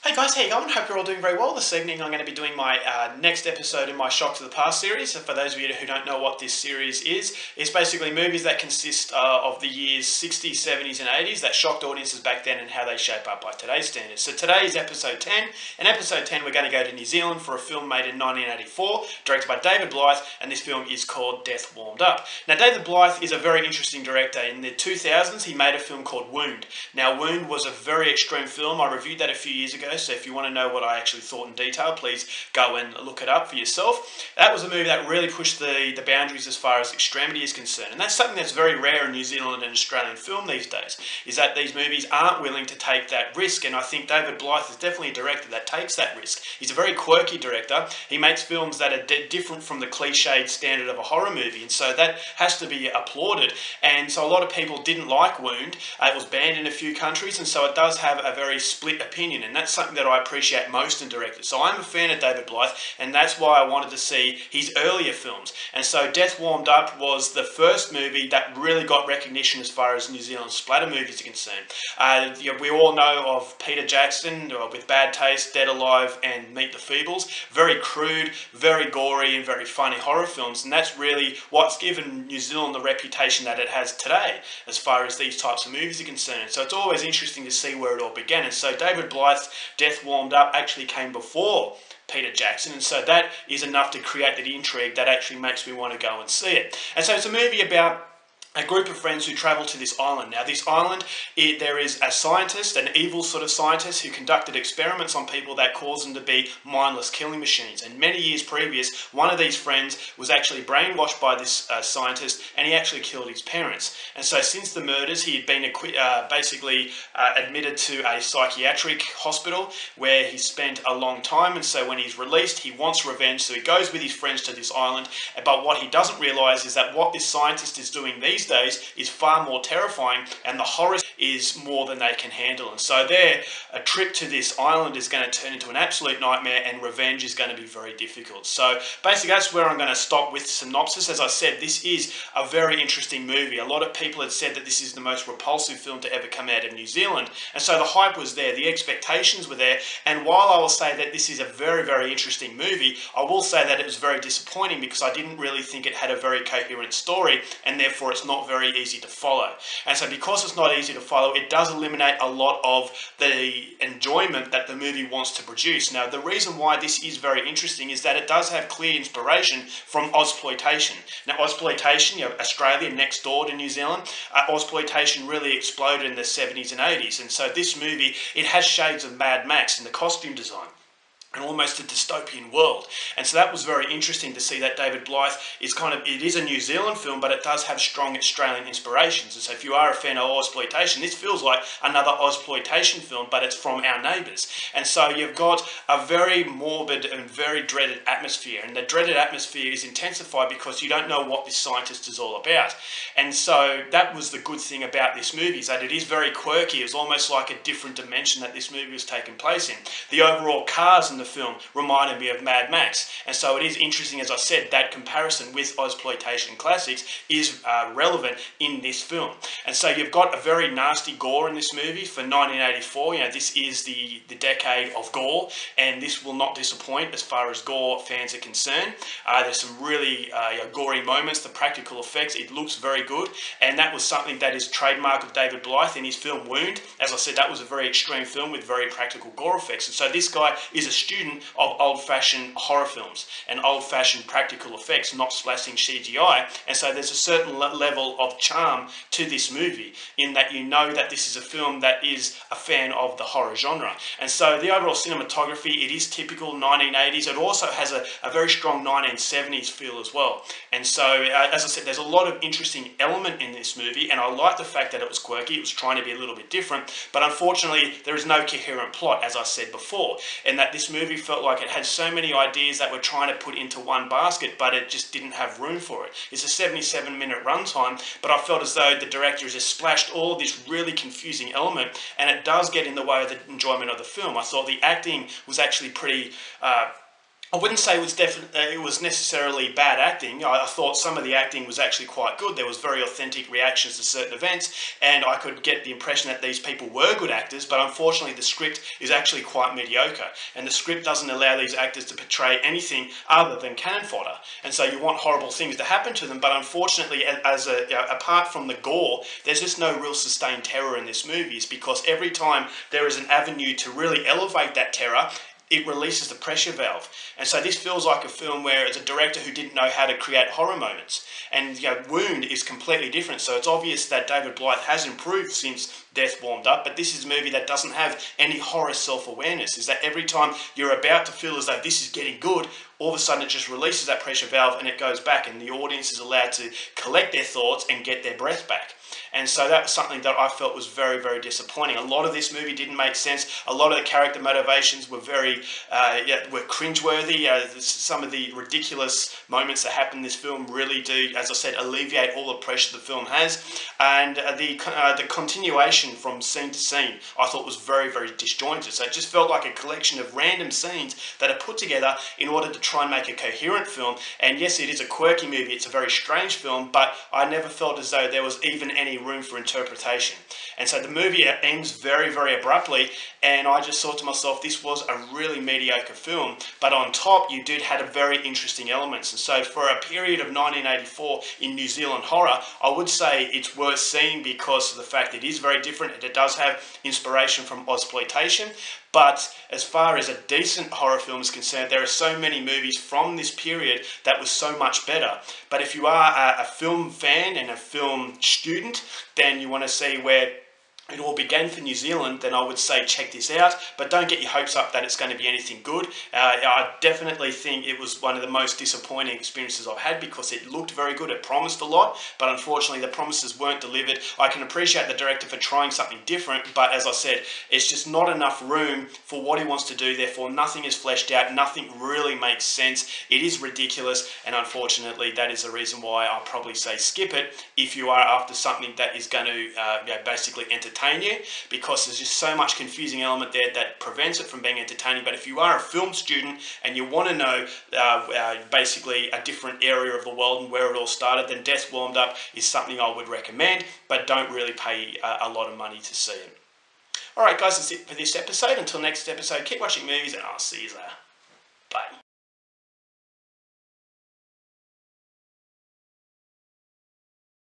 Hey guys, how you going? Hope you're all doing very well. This evening I'm going to be doing my next episode in my Shock to the Past series. So for those of you who don't know what this series is, it's basically movies that consist of the years 60s, 70s and 80s that shocked audiences back then and how they shape up by today's standards. So today is episode 10. In episode 10 we're going to go to New Zealand for a film made in 1984, directed by David Blythe, and this film is called Death Warmed Up. Now David Blythe is a very interesting director. In the 2000s he made a film called Wound. Now Wound was a very extreme film. I reviewed that a few years ago. So if you want to know what I actually thought in detail, please go and look it up for yourself. That was a movie that really pushed the boundaries as far as extremity is concerned. And that's something that's very rare in New Zealand and Australian film these days, is that these movies aren't willing to take that risk. And I think David Blythe is definitely a director that takes that risk. He's a very quirky director. He makes films that are different from the cliched standard of a horror movie. And so that has to be applauded. And so a lot of people didn't like Wound. It was banned in a few countries. And so it does have a very split opinion. And that's something that I appreciate most in directors. So I'm a fan of David Blythe, and that's why I wanted to see his earlier films. And so Death Warmed Up was the first movie that really got recognition as far as New Zealand splatter movies are concerned. We all know of Peter Jackson with Bad Taste, Dead Alive and Meet the Feebles. Very crude, very gory and very funny horror films, and that's really what's given New Zealand the reputation that it has today as far as these types of movies are concerned. So it's always interesting to see where it all began. And so David Blythe's Death Warmed Up actually came before Peter Jackson, and so that is enough to create that intrigue that actually makes me want to go and see it. And so it's a movie about a group of friends who travel to this island. Now this island, there is a scientist, an evil sort of scientist, who conducted experiments on people that caused them to be mindless killing machines. And many years previous, one of these friends was actually brainwashed by this scientist, and he actually killed his parents. And so since the murders, he had been admitted to a psychiatric hospital where he spent a long time. And so when he's released, he wants revenge, so he goes with his friends to this island. But what he doesn't realise is that what this scientist is doing these days is far more terrifying, and the horror is more than they can handle. And so a trip to this island is going to turn into an absolute nightmare, and revenge is going to be very difficult. So basically that's where I'm going to stop with synopsis. As I said, this is a very interesting movie. A lot of people had said that this is the most repulsive film to ever come out of New Zealand, and so the hype was there, the expectations were there, and while I will say that this is a very, very interesting movie, I will say that it was very disappointing because I didn't really think it had a very coherent story, and therefore it's not very easy to follow. And so because it's not easy to follow, it does eliminate a lot of the enjoyment that the movie wants to produce. Now the reason why this is very interesting is that it does have clear inspiration from Ozploitation. Now Ozploitation, Australia next door to New Zealand, Ozploitation really exploded in the 70s and 80s, and so this movie, it has shades of Mad Max in the costume design, and almost a dystopian world. And so that was very interesting to see that David Blythe is it is a New Zealand film, but it does have strong Australian inspirations. And so if you are a fan of Ozploitation, this feels like another Ozploitation film, but it's from our neighbours. And so you've got a very morbid and very dreaded atmosphere, and the dreaded atmosphere is intensified because you don't know what this scientist is all about. And so that was the good thing about this movie, is that it is very quirky. It's almost like a different dimension that this movie was taking place in. The overall cars and the film reminded me of Mad Max, and so it is interesting, as I said, that comparison with Ozploitation classics is relevant in this film. And so you've got a very nasty gore in this movie for 1984. This is the decade of gore, and this will not disappoint as far as gore fans are concerned. There's some really gory moments, the practical effects, it looks very good, and that was something that is trademark of David Blythe in his film Wound. As I said, that was a very extreme film with very practical gore effects, and so this guy is a student of old-fashioned horror films and old-fashioned practical effects, not splashing CGI. And so there's a certain level of charm to this movie, in that you know that this is a film that is a fan of the horror genre. And so the overall cinematography, it is typical 1980s. It also has a very strong 1970s feel as well. And so, as I said, there's a lot of interesting element in this movie, and I like the fact that it was quirky. It was trying to be a little bit different, but unfortunately there is no coherent plot, as I said before, and that this movie felt like it had so many ideas that were trying to put into one basket, but it just didn't have room for it. It's a 77-minute runtime, but I felt as though the director has just splashed all of this really confusing element, and it does get in the way of the enjoyment of the film. I thought the acting was actually pretty I wouldn't say it was necessarily bad acting. I thought some of the acting was actually quite good. There was very authentic reactions to certain events, and I could get the impression that these people were good actors, but unfortunately the script is actually quite mediocre, and the script doesn't allow these actors to portray anything other than cannon fodder. And so you want horrible things to happen to them, but unfortunately, apart from the gore, there's just no real sustained terror in this movie. It's because every time there is an avenue to really elevate that terror, it releases the pressure valve. And so this feels like a film where it's a director who didn't know how to create horror moments. And Wound is completely different, so it's obvious that David Blythe has improved since Death Warmed Up, but this is a movie that doesn't have any horror self-awareness. Is that every time you're about to feel as though this is getting good, all of a sudden it just releases that pressure valve and it goes back, and the audience is allowed to collect their thoughts and get their breath back. And so that was something that I felt was very, very disappointing. A lot of this movie didn't make sense. A lot of the character motivations were were cringeworthy. Some of the ridiculous moments that happen in this film really do, as I said, alleviate all the pressure the film has. And the continuation from scene to scene, I thought was very, very disjointed. So it just felt like a collection of random scenes that are put together in order to try and make a coherent film. And yes, it is a quirky movie. It's a very strange film, but I never felt as though there was even any room for interpretation. And so the movie ends very, very abruptly, and I just thought to myself, this was a really mediocre film, but on top you did have very interesting elements. And so for a period of 1984 in New Zealand horror, I would say it's worth seeing because of the fact it is very different and it does have inspiration from Ozploitation. But as far as a decent horror film is concerned, there are so many movies from this period that was so much better. But if you are a film fan and a film student, then you want to see where it all began for New Zealand, then I would say check this out, but don't get your hopes up that it's going to be anything good. I definitely think it was one of the most disappointing experiences I've had because it looked very good, it promised a lot, but unfortunately the promises weren't delivered. I can appreciate the director for trying something different, but as I said, it's just not enough room for what he wants to do, therefore nothing is fleshed out, nothing really makes sense, it is ridiculous, and unfortunately that is the reason why I'll probably say skip it if you are after something that is going to basically entertain you, because there's just so much confusing element there that prevents it from being entertaining. But if you are a film student and you want to know basically a different area of the world and where it all started, then Death Warmed Up is something I would recommend, but don't really pay a lot of money to see it. Alright guys, that's it for this episode. Until next episode, keep watching movies and I'll see you there. Bye.